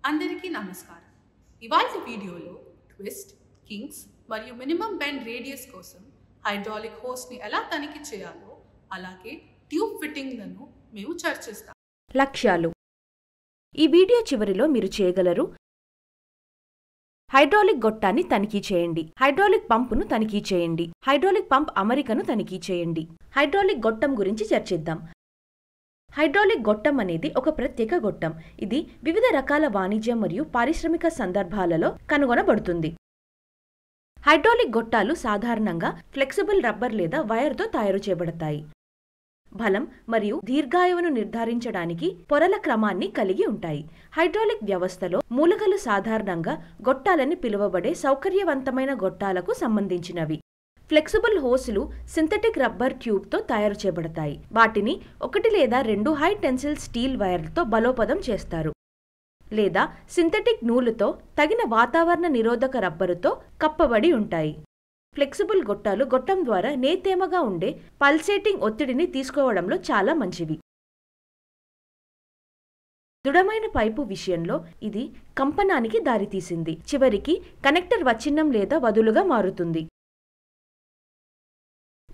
అందరికీ నమస్కారం. ఇవాల్టి వీడియోలో ట్విస్ట్, కింగ్స్ మరియు మినిమం బెండ్ రేడియస్ కోసం హైడ్రాలిక్ హోస్ని ఎలా తనిఖీ చేయాలో, అలాగే ట్యూబ్ ఫిట్టింగ్లను మేము చర్చిస్తాం. లక్ష్యాలు. ఈ వీడియో చివరిలో మీరు చేయగలరు: హైడ్రాలిక్ గొట్టాన్ని తనిఖీ చేయండి, హైడ్రాలిక్ పంపును తనిఖీ చేయండి, హైడ్రాలిక్ పంప్ అమరికను తనిఖీ చేయండి. హైడ్రాలిక్ గొట్టం గురించి చర్చిద్దాం. హైడ్రాలిక్ గొట్టం అనేది ఒక ప్రత్యేక గొట్టం. ఇది వివిధ రకాల వాణిజ్య మరియు పారిశ్రామిక సందర్భాలలో కనుగొనబడుతుంది. హైడ్రాలిక్ గొట్టాలు సాధారణంగా ఫ్లెక్సిబుల్ రబ్బర్ లేదా వైర్తో తయారు చేయబడతాయి. బలం మరియు దీర్ఘాయువును నిర్ధారించడానికి పొరల క్రమాన్ని కలిగి ఉంటాయి. హైడ్రాలిక్ వ్యవస్థలో మూలకాలు సాధారణంగా గొట్టాలని పిలువబడే సౌకర్యవంతమైన గొట్టాలకు సంబంధించినవి. ఫ్లెక్సిబుల్ హోస్లు సింథటిక్ రబ్బర్ ట్యూబ్తో తయారు చేయబడతాయి. వాటిని 1 లేదా 2 హై టెన్సిల్ స్టీల్ వైర్లతో బలోపేతం చేస్తారు, లేదా సింథటిక్ నూలుతో తగిన వాతావరణ నిరోధక రబ్బరుతో కప్పబడి ఉంటాయి. ఫ్లెక్సిబుల్ గొట్టాలు గొట్టం ద్వారా నేతేమగా ఉండే పల్సేటింగ్ ఒత్తిడిని తీసుకోవడంలో చాలా మంచివి. దృఢమైన పైపు విషయంలో ఇది కంపనానికి దారితీసింది, చివరికి కనెక్టర్ విచ్ఛిన్నం లేదా వదులుగా మారుతుంది.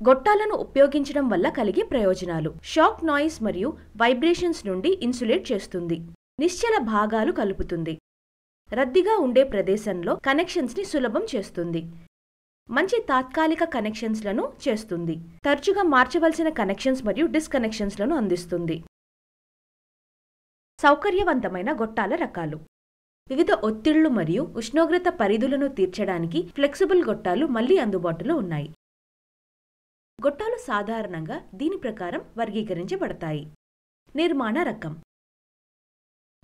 గొట్టాలను ఉపయోగించడం వల్ల కలిగే ప్రయోజనాలు: షాక్ నాయిస్ మరియు వైబ్రేషన్స్ నుండి ఇన్సులేట్ చేస్తుంది, నిశ్చల భాగాలు కలుపుతుంది, రద్దీగా ఉండే ప్రదేశంలో కనెక్షన్స్ని సులభం చేస్తుంది, మంచి తాత్కాలిక కనెక్షన్స్లను చేస్తుంది, తరచుగా మార్చవలసిన కనెక్షన్స్ మరియు డిస్కనెక్షన్స్లను అందిస్తుంది. సౌకర్యవంతమైన గొట్టాల రకాలు. వివిధ ఒత్తిళ్లు మరియు ఉష్ణోగ్రత పరిధులను తీర్చడానికి ఫ్లెక్సిబుల్ గొట్టాలు మళ్లీ అందుబాటులో ఉన్నాయి. గొట్టాలు సాధారణంగా దీని ప్రకారం వర్గీకరించబడతాయి. నిర్మాణ రకం: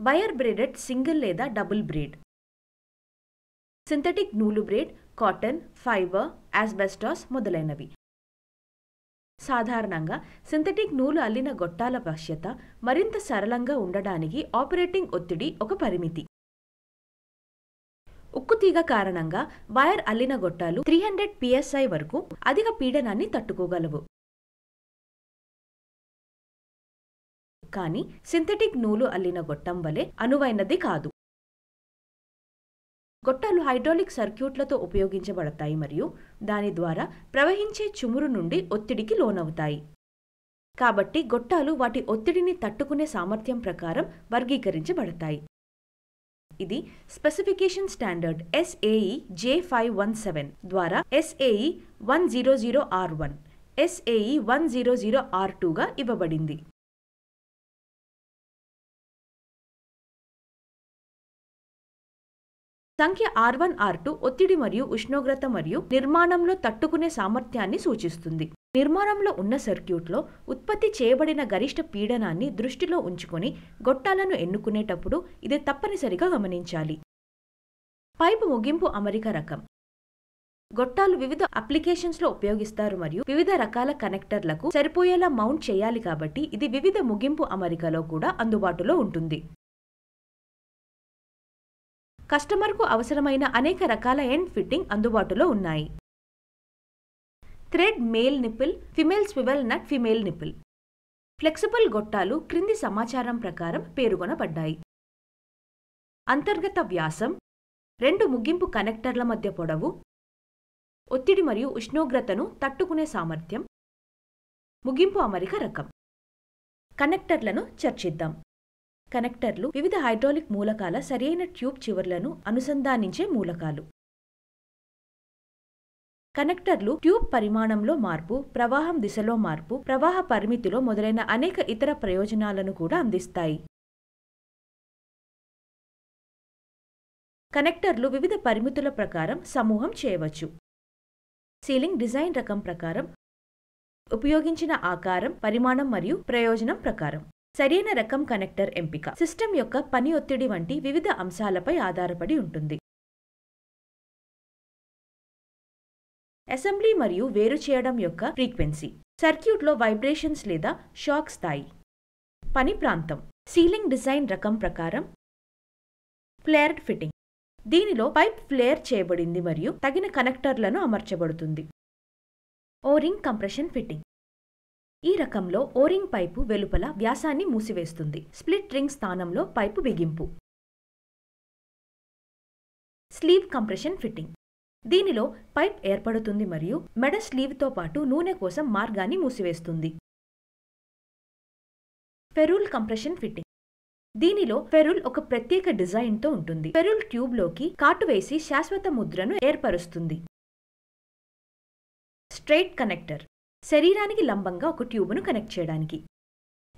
వైర్ బ్రేడెడ్ సింగిల్ లేదా డబుల్ బ్రేడ్, సింథటిక్ నూలు బ్రేడ్, కాటన్, ఫైబర్, ఆస్బెస్టాస్ మొదలైనవి. సాధారణంగా సింథటిక్ నూలు అల్లిన గొట్టాల వశ్యత మరింత సరళంగా ఉండడానికి ఆపరేటింగ్ ఒత్తిడి ఒక పరిమితి. ఉక్కుతీగ కారణంగా వైర్ అల్లిన గొట్టాలు 300 psi వరకు అధిక పీడనాన్ని తట్టుకోగలవు. కానీ సింథటిక్ నూలు అల్లిన గొట్టం వలె అనువైనది కాదు. గొట్టాలు హైడ్రాలిక్ సర్క్యూట్లతో ఉపయోగించబడతాయి మరియు దాని ద్వారా ప్రవహించే చుమురు నుండి ఒత్తిడికి లోనవుతాయి. కాబట్టి గొట్టాలు వాటి ఒత్తిడిని తట్టుకునే సామర్థ్యం ప్రకారం వర్గీకరించబడతాయి. ఇది స్పెసిఫికేషన్ స్టాండర్డ్ SAE J517 ద్వారా SAE 100R1, SAE 100R2గా ఇవ్వబడింది. సంఖ్య R1, R2 ఒత్తిడి మరియు ఉష్ణోగ్రత మరియు నిర్మాణంలో తట్టుకునే సామర్థ్యాన్ని సూచిస్తుంది. నిర్మాణంలో ఉన్న సర్క్యూట్లో ఉత్పత్తి చేయబడిన గరిష్ట పీడనాన్ని దృష్టిలో ఉంచుకొని గొట్టాలను ఎన్నుకునేటప్పుడు ఇది తప్పనిసరిగా గమనించాలి. పైపు ముగింపు అమరిక రకం. గొట్టాలు వివిధ అప్లికేషన్స్లో ఉపయోగిస్తారు మరియు వివిధ రకాల కనెక్టర్లకు సరిపోయేలా మౌంట్ చేయాలి, కాబట్టి ఇది వివిధ ముగింపు అమరికలో కూడా అందుబాటులో ఉంటుంది. కస్టమర్కు అవసరమైన అనేక రకాల ఎండ్ ఫిట్టింగ్ అందుబాటులో ఉన్నాయి. Thread male nipple, female swivel nut female nipple. Flexible గొట్టాలు క్రింది సమాచారం ప్రకారం పేర్కొనబడ్డాయి. అంతర్గత వ్యాసం, 2 ముగింపు కనెక్టర్ల మధ్య పొడవు, ఒత్తిడి మరియు ఉష్ణోగ్రతను తట్టుకునే సామర్థ్యం. ముగింపు అమరిక రకం. కనెక్టర్లను చర్చిద్దాం. కనెక్టర్లు వివిధ హైడ్రాలిక్ మూలకాల సరైన ట్యూబ్ చివర్లను అనుసంధానించే మూలకాలు. కనెక్టర్లు ట్యూబ్ పరిమాణంలో మార్పు, ప్రవాహం దిశలో మార్పు, ప్రవాహ పరిమితిలో మొదలైన అనేక ఇతర ప్రయోజనాలను కూడా అందిస్తాయి. కనెక్టర్లు వివిధ పరిమితుల ప్రకారం సమూహం చేయవచ్చు. సీలింగ్ డిజైన్ రకం ప్రకారం, ఉపయోగించిన ఆకారం, పరిమాణం మరియు ప్రయోజనం ప్రకారం సరైన రకం కనెక్టర్ ఎంపిక సిస్టమ్ యొక్క పని ఒత్తిడి వంటి వివిధ అంశాలపై ఆధారపడి ఉంటుంది. అసెంబ్లీ మరియు వేరు చేయడం యొక్క ఫ్రీక్వెన్సీ, సర్క్యూట్లో వైబ్రేషన్స్ లేదా షాక్ స్థాయి. పని ప్రాంతం. సీలింగ్ డిజైన్ రకం ప్రకారం ఫ్లేర్డ్ ఫిట్టింగ్. దీనిలో పైప్ ఫ్లేర్ చేయబడింది మరియు తగిన కనెక్టర్లను అమర్చబడుతుంది. ఓరింగ్ కంప్రెషన్ ఫిట్టింగ్. ఈ రకంలో ఓరింగ్ పైపు వెలుపల వ్యాసాన్ని మూసివేస్తుంది. స్ప్లిట్ రింగ్ స్థానంలో పైపు బిగింపు. Sleeve compression fitting. దీనిలో పైప్ ఏర్పడుతుంది మరియు మెడ స్లీవ్తో పాటు నూనె కోసం మార్గాన్ని మూసివేస్తుంది. ఫెరూల్ కంప్రెషన్ ఫిట్టింగ్. దీనిలో ఫెరూల్ ఒక ప్రత్యేక డిజైన్తో ఉంటుంది. ఫెరూల్ ట్యూబ్లోకి కాటు వేసి శాశ్వత ముద్రను ఏర్పరుస్తుంది. Straight connector. శరీరానికి లంబంగా ఒక ట్యూబ్ను కనెక్ట్ చేయడానికి.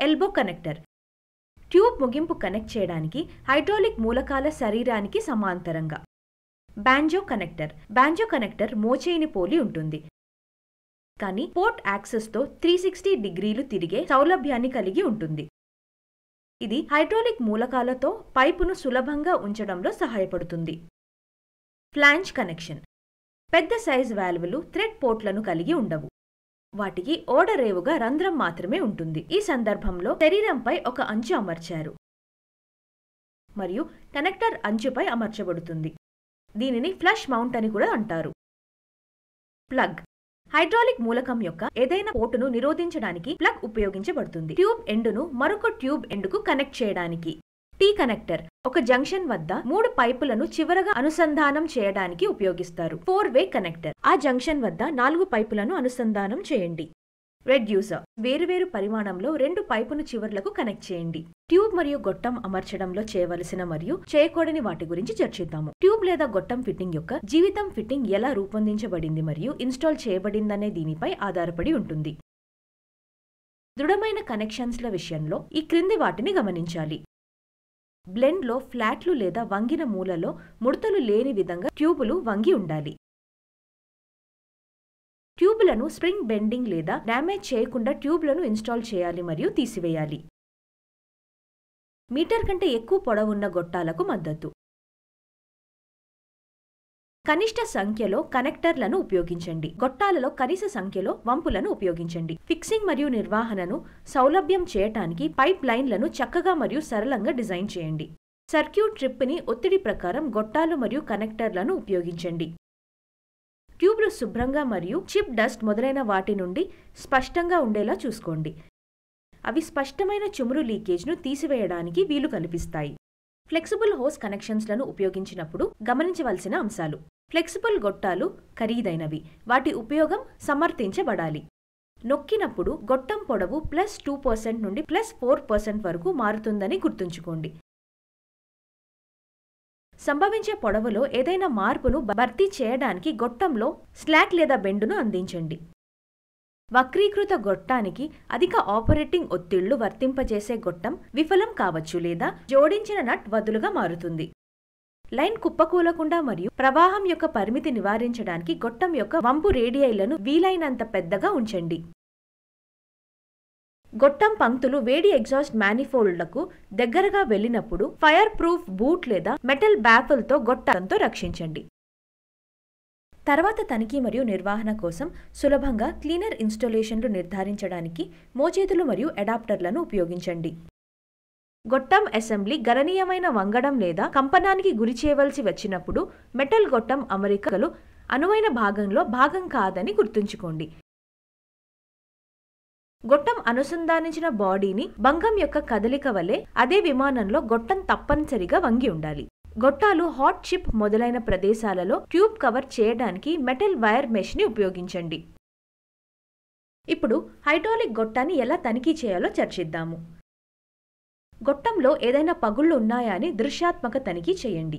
Elbow connector. ట్యూబ్ ముగింపు కనెక్ట్ చేయడానికి హైడ్రాలిక్ మూలకాల శరీరానికి సమాంతరంగా. Banjo connector. బ్యాంజో కనెక్టర్ మోచేయిని పోలి ఉంటుంది, కానీ పోర్ట్ యాక్సెస్తో 360 డిగ్రీలు తిరిగే సౌలభ్యాన్ని కలిగి ఉంటుంది. ఇది హైడ్రాలిక్ మూలకాలతో పైపును సులభంగా ఉంచడంలో సహాయపడుతుంది. Flange connection. పెద్ద సైజ్ వాల్వులు థ్రెడ్ పోర్ట్లను కలిగి ఉండవు. వాటికి ఓడరేవుగా రంధ్రం మాత్రమే ఉంటుంది. ఈ సందర్భంలో శరీరంపై ఒక అంచు అమర్చారు మరియు కనెక్టర్ అంచుపై అమర్చబడుతుంది. దీనిని ఫ్లష్ మౌంట్ అని కూడా అంటారు. ప్లగ్. హైడ్రాలిక్ మూలకం యొక్క ఏదైనా పోర్టును నిరోధించడానికి ప్లగ్ ఉపయోగించబడుతుంది. ట్యూబ్ ఎండును మరొక ట్యూబ్ ఎండుకు కనెక్ట్ చేయడానికి. T connector. ఒక జంక్షన్ వద్ద 3 పైపులను చివరగా అనుసంధానం చేయడానికి ఉపయోగిస్తారు. 4-వే కనెక్టర్. ఆ జంక్షన్ వద్ద 4 పైపులను అనుసంధానం చేయండి. రెడ్యూసర్. వేరువేరు పరిమాణంలో 2 పైపును చివర్లకు కనెక్ట్ చేయండి. ట్యూబ్ మరియు గొట్టం అమర్చడంలో చేయవలసిన మరియు చేయకూడని వాటి గురించి చర్చిద్దాము. ట్యూబ్ లేదా గొట్టం ఫిట్టింగ్ యొక్క జీవితం ఫిట్టింగ్ ఎలా రూపొందించబడింది మరియు ఇన్స్టాల్ చేయబడిందనే దీనిపై ఆధారపడి ఉంటుంది. దృఢమైన కనెక్షన్స్ల విషయంలో ఈ క్రింది వాటిని గమనించాలి. బ్లెండ్లో ఫ్లాట్లు లేదా వంగిన మూలలో ముడతలు లేని విధంగా ట్యూబులు వంగి ఉండాలి. ట్యూబులను స్ప్రింగ్ బెండింగ్ లేదా డ్యామేజ్ చేయకుండా ట్యూబ్లను ఇన్స్టాల్ చేయాలి మరియు తీసివేయాలి. మీటర్ కంటే ఎక్కువ పొడవున్న గొట్టాలకు మద్దతు. కనిష్ట సంఖ్యలో కనెక్టర్లను ఉపయోగించండి. గొట్టాలలో కనీస సంఖ్యలో వంపులను ఉపయోగించండి. ఫిక్సింగ్ మరియు నిర్వహణను సౌలభ్యం చేయటానికి పైప్ లైన్లను చక్కగా మరియు సరళంగా డిజైన్ చేయండి. సర్క్యూట్ ట్రిప్ని ఒత్తిడి ప్రకారం గొట్టాలు మరియు కనెక్టర్లను ఉపయోగించండి. ట్యూబ్లు శుభ్రంగా మరియు చిప్ డస్ట్ మొదలైన వాటి నుండి స్పష్టంగా ఉండేలా చూసుకోండి. అవి స్పష్టమైన చుమురు లీకేజ్ను తీసివేయడానికి వీలు కల్పిస్తాయి. ఫ్లెక్సిబుల్ హోస్ కనెక్షన్స్లను ఉపయోగించినప్పుడు గమనించవలసిన అంశాలు. ఫ్లెక్సిబుల్ గొట్టాలు ఖరీదైనవి. వాటి ఉపయోగం సమర్థించబడాలి. నొక్కినప్పుడు గొట్టం పొడవు +2% నుండి +4% వరకు మారుతుందని గుర్తుంచుకోండి. సంభవించే పొడవులో ఏదైనా మార్పును భర్తీ చేయడానికి గొట్టంలో స్లాట్ లేదా బెండును అందించండి. వక్రీకృత గొట్టానికి అధిక ఆపరేటింగ్ ఒత్తిళ్లు వర్తింపజేసే గొట్టం విఫలం కావచ్చు లేదా జోడించిన నట్ వదులుగా మారుతుంది. లైన్ కుప్పకూలకుండా మరియు ప్రవాహం యొక్క పరిమితి నివారించడానికి గొట్టం యొక్క వంపు రేడియైలను వీలైనంత పెద్దగా ఉంచండి. గొట్టం పంక్తులు వేడి ఎగ్జాస్ట్ మ్యానిఫోల్డ్లకు దగ్గరగా వెళ్ళినప్పుడు ఫైర్ ప్రూఫ్ బూట్ లేదా మెటల్ బ్యాఫుల్తో గొట్టంతో రక్షించండి. తర్వాత తనిఖీ మరియు నిర్వహణ కోసం సులభంగా క్లీనర్ ఇన్స్టాలేషన్లు నిర్ధారించడానికి మోచేతులు మరియు అడాప్టర్లను ఉపయోగించండి. గొట్టం అసెంబ్లీ గణనీయమైన వంగడం లేదా కంపనానికి గురి చేయవలసి వచ్చినప్పుడు మెటల్ గొట్టం అమరికలు అనువైన భాగంలో భాగం కాదని గుర్తుంచుకోండి. గొట్టం అనుసంధానించిన బాడీని భంగం యొక్క కదలిక వలె అదే విమానంలో గొట్టం తప్పనిసరిగా వంగి ఉండాలి. గొట్టాలు హాట్ చిప్ మొదలైన ప్రదేశాలలో ట్యూబ్ కవర్ చేయడానికి మెటల్ వైర్ మెష్ని ఉపయోగించండి. ఇప్పుడు హైడ్రాలిక్ గొట్టాన్ని ఎలా తనిఖీ చేయాలో చర్చిద్దాము. గొట్టంలో ఏదైనా పగుళ్లు ఉన్నాయా అని దృశ్యాత్మక తనిఖీ చేయండి.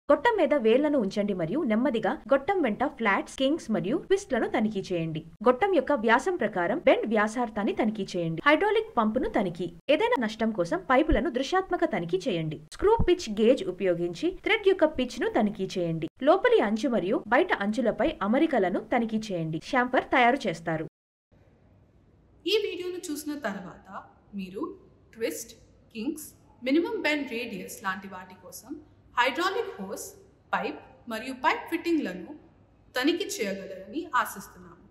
గొట్టం మీద వేళ్లను ఉంచండి మరియు నెమ్మదిగా గొట్టం వెంట ఫ్లాట్స్, కింగ్స్ మరియు ట్విస్ట్లను తనిఖీ చేయండి. గొట్టం యొక్క వ్యాసం ప్రకారం బెండ్ వ్యాసార్థాన్ని తనిఖీ చేయండి. హైడ్రాలిక్ పంపును తనిఖీ. ఏదైనా నష్టం కోసం పైపులను దృశ్యాత్మక తనిఖీ చేయండి. స్క్రూ పిచ్ గేజ్ ఉపయోగించి థ్రెడ్ యొక్క పిచ్ ను తనిఖీ చేయండి. లోపలి అంచు మరియు బయట అంచులపై అమరికలను తనిఖీ చేయండి. షాంపర్ తయారు చేస్తారు. ఈ వీడియోను చూసిన తర్వాత మీరు twist, Kings, minimum bend radius లాంటి వాటి కోసం హైడ్రాలిక్ హోస్, పైప్ మరియు పైప్ ఫిట్టింగ్లను తనిఖీ చేయగలరని ఆశిస్తున్నాము.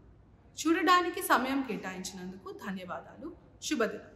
చూడడానికి సమయం కేటాయించినందుకు ధన్యవాదాలు. శుభదినం.